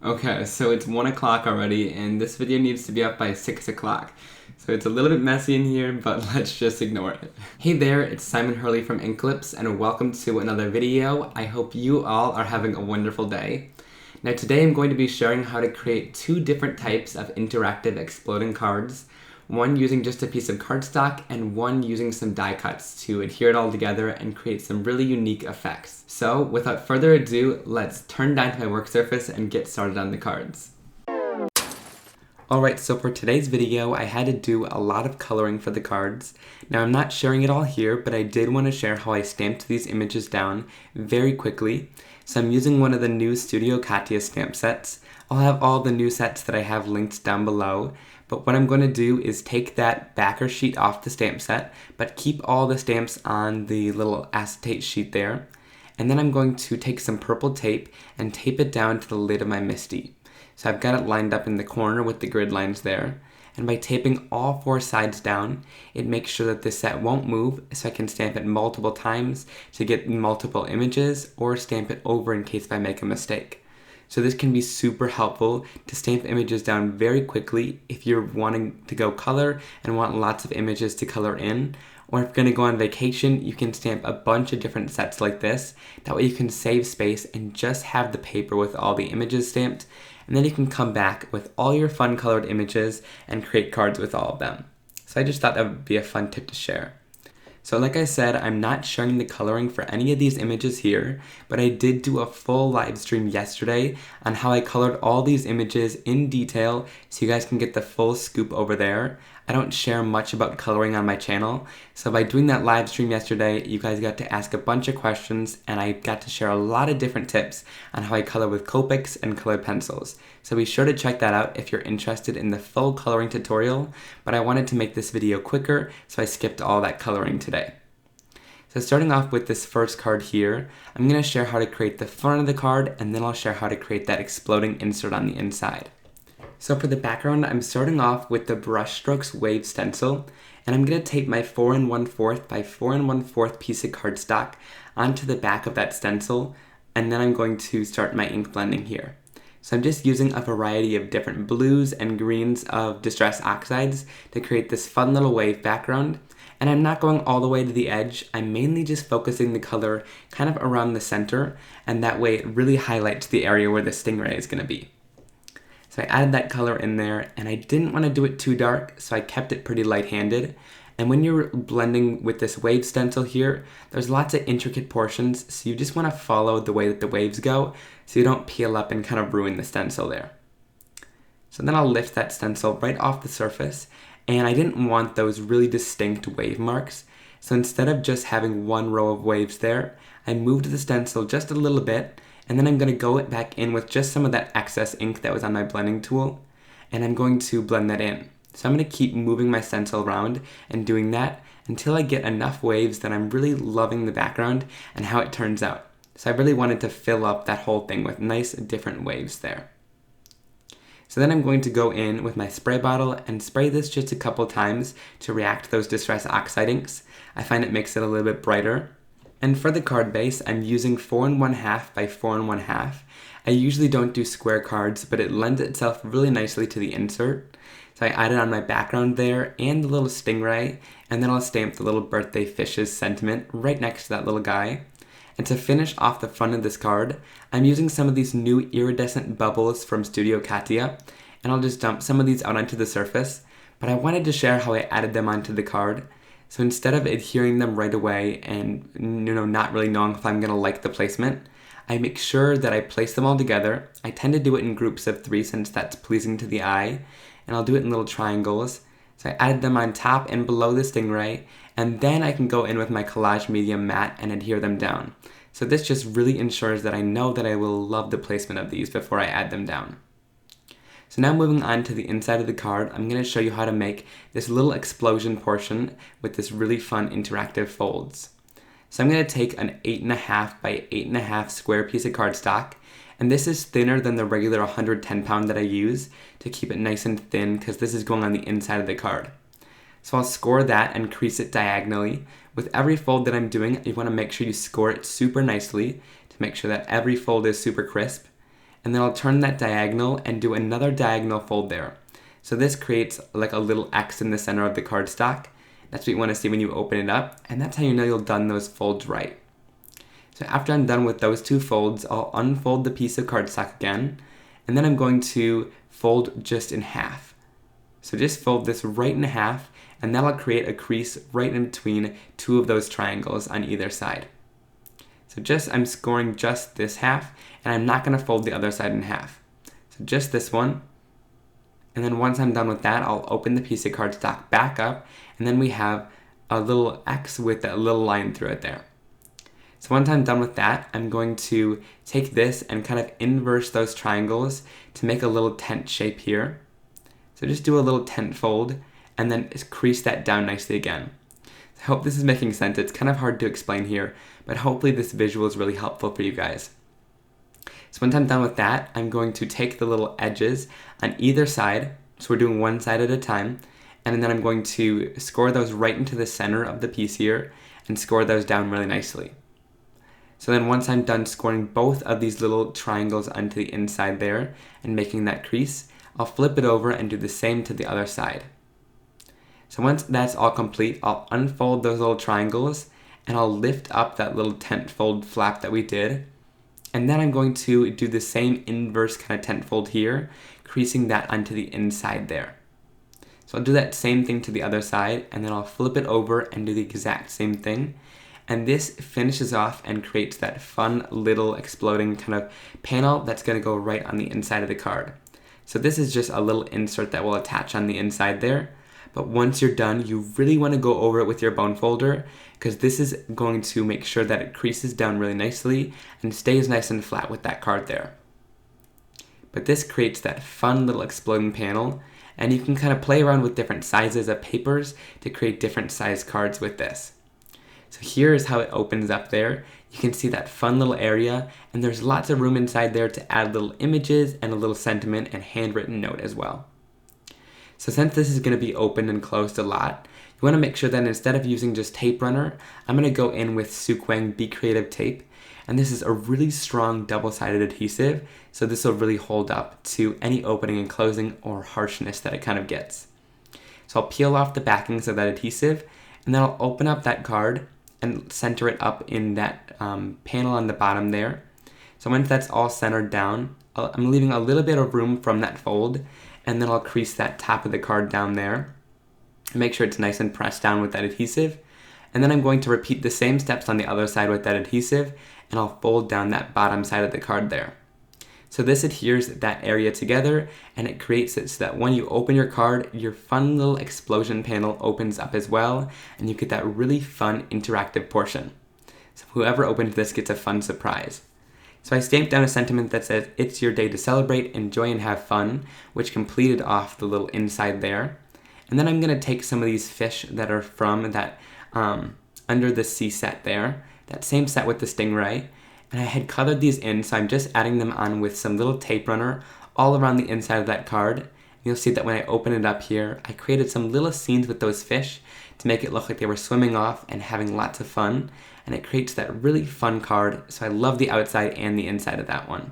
Okay, so it's 1 o'clock already, and this video needs to be up by 6 o'clock. So it's a little bit messy in here, but let's just ignore it. Hey there, it's Simon Hurley from Inklips, and welcome to another video. I hope you all are having a wonderful day. Now today I'm going to be sharing how to create two different types of interactive exploding cards. One using just a piece of cardstock, and one using some die cuts to adhere it all together and create some really unique effects. So without further ado, let's turn down to my work surface and get started on the cards. Alright, so for today's video, I had to do a lot of coloring for the cards. Now I'm not sharing it all here, but I did want to share how I stamped these images down very quickly. So I'm using one of the new Studio Katia stamp sets. I'll have all the new sets that I have linked down below. But what I'm going to do is take that backer sheet off the stamp set, but keep all the stamps on the little acetate sheet there. And then I'm going to take some purple tape and tape it down to the lid of my MISTI. So I've got it lined up in the corner with the grid lines there. And by taping all four sides down, it makes sure that this set won't move, so I can stamp it multiple times to get multiple images, or stamp it over in case I make a mistake. So this can be super helpful to stamp images down very quickly if you're wanting to go color and want lots of images to color in. Or if you're going to go on vacation, you can stamp a bunch of different sets like this. That way you can save space and just have the paper with all the images stamped. And then you can come back with all your fun colored images and create cards with all of them. So I just thought that would be a fun tip to share. So like I said, I'm not sharing the coloring for any of these images here, but I did do a full live stream yesterday on how I colored all these images in detail, so you guys can get the full scoop over there. I don't share much about coloring on my channel, so by doing that live stream yesterday, you guys got to ask a bunch of questions, and I got to share a lot of different tips on how I color with Copics and colored pencils. So be sure to check that out if you're interested in the full coloring tutorial, but I wanted to make this video quicker, so I skipped all that coloring today. So starting off with this first card here, I'm going to share how to create the front of the card, and then I'll share how to create that exploding insert on the inside. So for the background, I'm starting off with the brushstrokes wave stencil, and I'm going to tape my 4 1/4 by 4 1/4 piece of cardstock onto the back of that stencil, and then I'm going to start my ink blending here. So I'm just using a variety of different blues and greens of distress oxides to create this fun little wave background. And I'm not going all the way to the edge, I'm mainly just focusing the color kind of around the center, and that way it really highlights the area where the stingray is going to be. So I added that color in there, and I didn't want to do it too dark, so I kept it pretty light-handed. And when you're blending with this wave stencil here, there's lots of intricate portions, so you just want to follow the way that the waves go, so you don't peel up and kind of ruin the stencil there. So then I'll lift that stencil right off the surface, and I didn't want those really distinct wave marks, so instead of just having one row of waves there, I moved the stencil just a little bit, and then I'm going to go back in with just some of that excess ink that was on my blending tool, and I'm going to blend that in. So I'm going to keep moving my stencil around and doing that until I get enough waves that I'm really loving the background and how it turns out. So I really wanted to fill up that whole thing with nice different waves there. So then I'm going to go in with my spray bottle and spray this just a couple times to react to those distress oxide inks. I find it makes it a little bit brighter. And for the card base, I'm using 4 1/2 by 4 1/2. I usually don't do square cards, but it lends itself really nicely to the insert. So I added on my background there and the little stingray, and then I'll stamp the little birthday fish's sentiment right next to that little guy. And to finish off the front of this card, I'm using some of these new iridescent bubbles from Studio Katia, and I'll just dump some of these out onto the surface, but I wanted to share how I added them onto the card. So instead of adhering them right away and not really knowing if I'm going to like the placement, I make sure that I place them all together. I tend to do it in groups of 3 since that's pleasing to the eye, and I'll do it in little triangles. So I added them on top and below the stingray, and then I can go in with my collage medium matte and adhere them down. So this just really ensures that I know that I will love the placement of these before I add them down. So now moving on to the inside of the card, I'm going to show you how to make this little explosion portion with this really fun interactive folds. So I'm going to take an 8 1/2 by 8 1/2 square piece of cardstock, and this is thinner than the regular 110 pound that I use to keep it nice and thin because this is going on the inside of the card. So I'll score that and crease it diagonally. With every fold that I'm doing, you want to make sure you score it super nicely to make sure that every fold is super crisp. and then I'll turn that diagonal and do another diagonal fold there. So this creates like a little X in the center of the cardstock. That's what you want to see when you open it up, and that's how you know you've done those folds right. So after I'm done with those two folds, I'll unfold the piece of cardstock again, and then I'm going to fold just in half. So just fold this right in half, and that'll create a crease right in between two of those triangles on either side. So I'm scoring just this half, and I'm not going to fold the other side in half. So just this one, and then once I'm done with that, I'll open the piece of cardstock back up, and then we have a little X with a little line through it there. So once I'm done with that, I'm going to take this and kind of inverse those triangles to make a little tent shape here. So just do a little tent fold, and then crease that down nicely again. I hope this is making sense. It's kind of hard to explain here, but hopefully this visual is really helpful for you guys. So once I'm done with that, I'm going to take the little edges on either side, so we're doing one side at a time, and then I'm going to score those right into the center of the piece here and score those down really nicely. So then once I'm done scoring both of these little triangles onto the inside there and making that crease, I'll flip it over and do the same to the other side. So once that's all complete, I'll unfold those little triangles and I'll lift up that little tent fold flap that we did. And then I'm going to do the same inverse kind of tent fold here, creasing that onto the inside there. So I'll do that same thing to the other side, and then I'll flip it over and do the exact same thing. And this finishes off and creates that fun little exploding kind of panel that's going to go right on the inside of the card. So this is just a little insert that will attach on the inside there. But once you're done, you really want to go over it with your bone folder, because this is going to make sure that it creases down really nicely and stays nice and flat with that card there. But this creates that fun little exploding panel, and you can kind of play around with different sizes of papers to create different size cards with this. So here is how it opens up there. You can see that fun little area, and there's lots of room inside there to add little images and a little sentiment and handwritten note as well. So since this is going to be opened and closed a lot, you want to make sure that instead of using just tape runner, I'm going to go in with Suquang Be Creative tape. And this is a really strong double-sided adhesive, so this will really hold up to any opening and closing or harshness that it kind of gets. So I'll peel off the backings of that adhesive, and then I'll open up that card and center it up in that panel on the bottom there. So once that's all centered down, I'm leaving a little bit of room from that fold, and then I'll crease that top of the card down there. Make sure it's nice and pressed down with that adhesive. And then I'm going to repeat the same steps on the other side with that adhesive, and I'll fold down that bottom side of the card there. So this adheres that area together, and it creates it so that when you open your card, your fun little explosion panel opens up as well, and you get that really fun interactive portion. So whoever opens this gets a fun surprise. So I stamped down a sentiment that says, "It's your day to celebrate, enjoy, and have fun," which completed off the little inside there. And then I'm going to take some of these fish that are from that under the sea set there, that same set with the stingray, and I had colored these in, so I'm just adding them on with some little tape runner all around the inside of that card. You'll see that when I open it up here, I created some little scenes with those fish to make it look like they were swimming off and having lots of fun, and it creates that really fun card, so I love the outside and the inside of that one.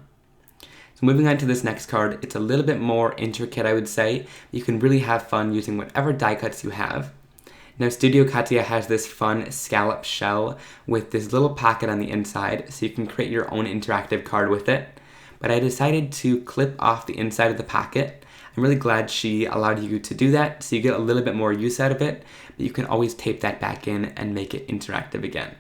So moving on to this next card, it's a little bit more intricate, I would say. You can really have fun using whatever die cuts you have. Now Studio Katia has this fun scallop shell with this little pocket on the inside, so you can create your own interactive card with it. But I decided to clip off the inside of the pocket. I'm really glad she allowed you to do that, so you get a little bit more use out of it, but you can always tape that back in and make it interactive again.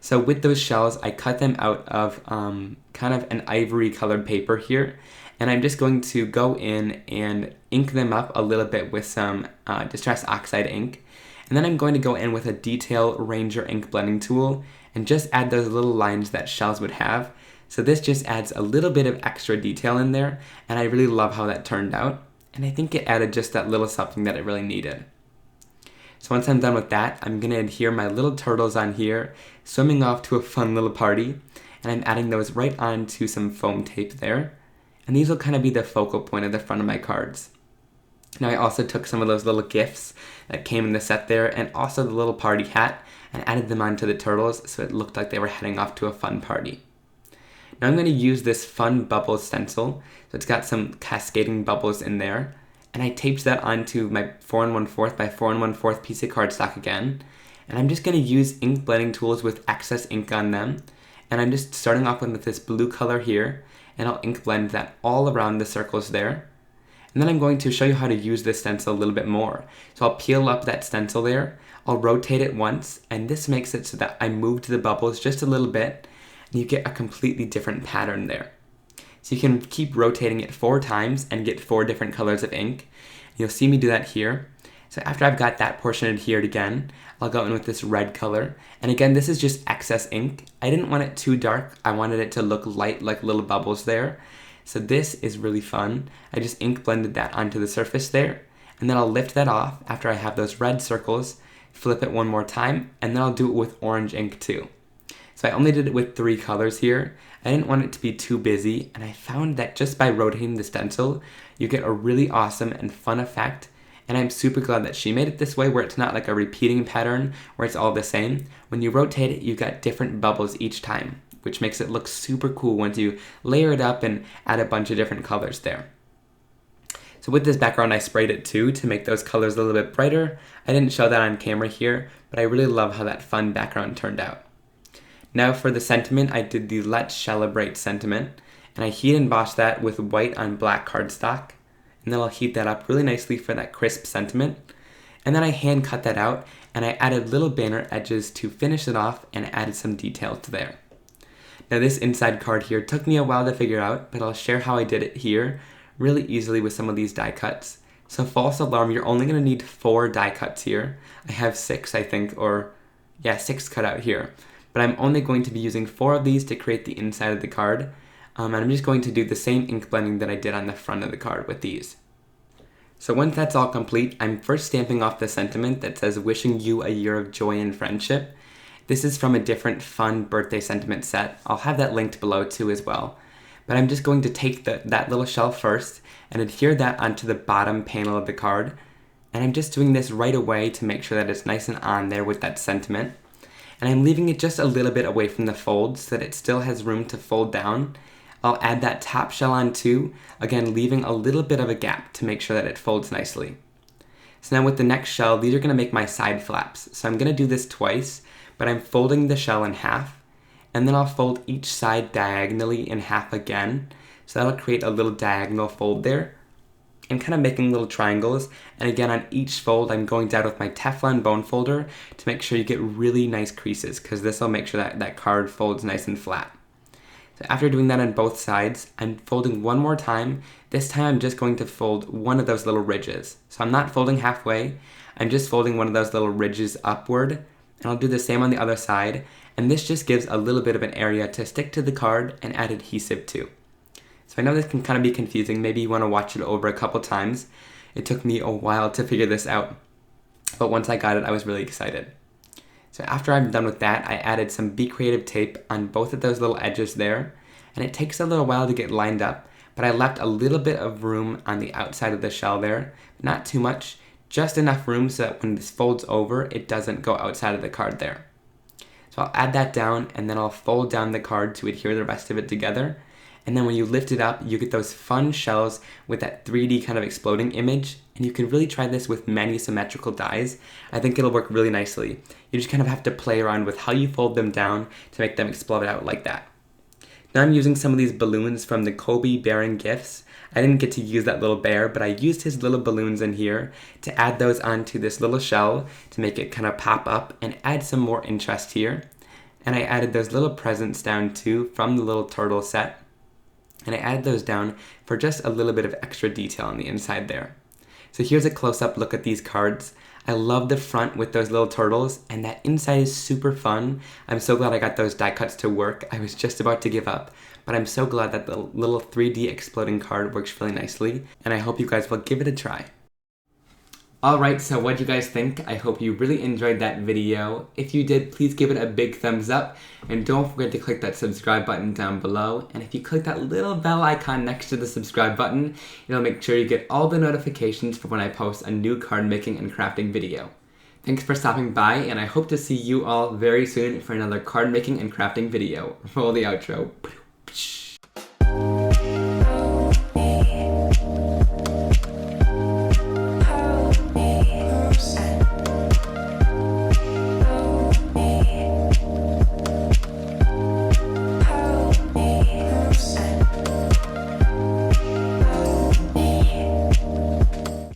So with those shells, I cut them out of kind of an ivory colored paper here, and I'm just going to go in and ink them up a little bit with some Distress Oxide ink. And then I'm going to go in with a Detail Ranger ink blending tool and just add those little lines that shells would have. So this just adds a little bit of extra detail in there, and I really love how that turned out. And I think it added just that little something that it really needed. So once I'm done with that, I'm going to adhere my little turtles on here, swimming off to a fun little party, and I'm adding those right onto some foam tape there. And these will kind of be the focal point of the front of my cards. Now I also took some of those little gifts that came in the set there, and also the little party hat, and added them onto the turtles so it looked like they were heading off to a fun party. Now I'm going to use this fun bubble stencil. So it's got some cascading bubbles in there. And I taped that onto my 4 1/4 by 4 1/4 piece of cardstock again. And I'm just going to use ink blending tools with excess ink on them. And I'm just starting off with this blue color here. And I'll ink blend that all around the circles there. And then I'm going to show you how to use this stencil a little bit more. So I'll peel up that stencil there. I'll rotate it once. And this makes it so that I moved the bubbles just a little bit. And you get a completely different pattern there. So you can keep rotating it 4 times and get 4 different colors of ink. You'll see me do that here. So after I've got that portion adhered again, I'll go in with this red color. And again, this is just excess ink. I didn't want it too dark. I wanted it to look light, like little bubbles there. So this is really fun. I just ink blended that onto the surface there. And then I'll lift that off after I have those red circles, flip it one more time, and then I'll do it with orange ink too. So I only did it with 3 colors here. I didn't want it to be too busy, and I found that just by rotating the stencil, you get a really awesome and fun effect. And I'm super glad that she made it this way, where it's not like a repeating pattern where it's all the same. When you rotate it, you got different bubbles each time, which makes it look super cool once you layer it up and add a bunch of different colors there. So with this background, I sprayed it too to make those colors a little bit brighter. I didn't show that on camera here, but I really love how that fun background turned out. Now for the sentiment, I did the Let's Celebrate sentiment, and I heat embossed that with white on black cardstock. And then I'll heat that up really nicely for that crisp sentiment. And then I hand cut that out, and I added little banner edges to finish it off and added some details there. Now this inside card here took me a while to figure out, but I'll share how I did it here really easily with some of these die cuts. So false alarm, you're only going to need 4 die cuts here. I have 6, I think, or yeah, 6 cut out here. But I'm only going to be using 4 of these to create the inside of the card. And I'm just going to do the same ink blending that I did on the front of the card with these. So once that's all complete, I'm first stamping off the sentiment that says wishing you a year of joy and friendship. This is from a different fun birthday sentiment set. I'll have that linked below too as well. But I'm just going to take that little shell first and adhere that onto the bottom panel of the card. And I'm just doing this right away to make sure that it's nice and on there with that sentiment. And I'm leaving it just a little bit away from the fold so that it still has room to fold down. I'll add that top shell on too, again leaving a little bit of a gap to make sure that it folds nicely. So now with the next shell, these are going to make my side flaps. So I'm going to do this twice, but I'm folding the shell in half, and then I'll fold each side diagonally in half again. So that'll create a little diagonal fold there, and kind of making little triangles. And again, on each fold, I'm going down with my Teflon bone folder to make sure you get really nice creases, because this will make sure that that card folds nice and flat. So after doing that on both sides, I'm folding one more time. This time I'm just going to fold one of those little ridges. So I'm not folding halfway, I'm just folding one of those little ridges upward. And I'll do the same on the other side. And this just gives a little bit of an area to stick to the card and add adhesive to. So I know this can kind of be confusing. Maybe you want to watch it over a couple times. It took me a while to figure this out, but once I got it, I was really excited. So after I'm done with that, I added some Be Creative tape on both of those little edges there, and it takes a little while to get lined up, but I left a little bit of room on the outside of the shell there, not too much, just enough room so that when this folds over, it doesn't go outside of the card there. So I'll add that down, and then I'll fold down the card to adhere the rest of it together. And then when you lift it up, you get those fun shells with that 3D kind of exploding image. And you can really try this with many symmetrical dies. I think it'll work really nicely. You just kind of have to play around with how you fold them down to make them explode out like that. Now I'm using some of these balloons from the KOBI Baron Gifts. I didn't get to use that little bear, but I used his little balloons in here to add those onto this little shell to make it kind of pop up and add some more interest here. And I added those little presents down too from the little turtle set. And I added those down for just a little bit of extra detail on the inside there. So here's a close-up look at these cards. I love the front with those little turtles, and that inside is super fun. I'm so glad I got those die cuts to work. I was just about to give up, but I'm so glad that the little 3D exploding card works really nicely, and I hope you guys will give it a try. Alright, so what'd you guys think? I hope you really enjoyed that video. If you did, please give it a big thumbs up, and don't forget to click that subscribe button down below. And if you click that little bell icon next to the subscribe button, it'll make sure you get all the notifications for when I post a new card making and crafting video. Thanks for stopping by, and I hope to see you all very soon for another card making and crafting video. Roll the outro. Psh.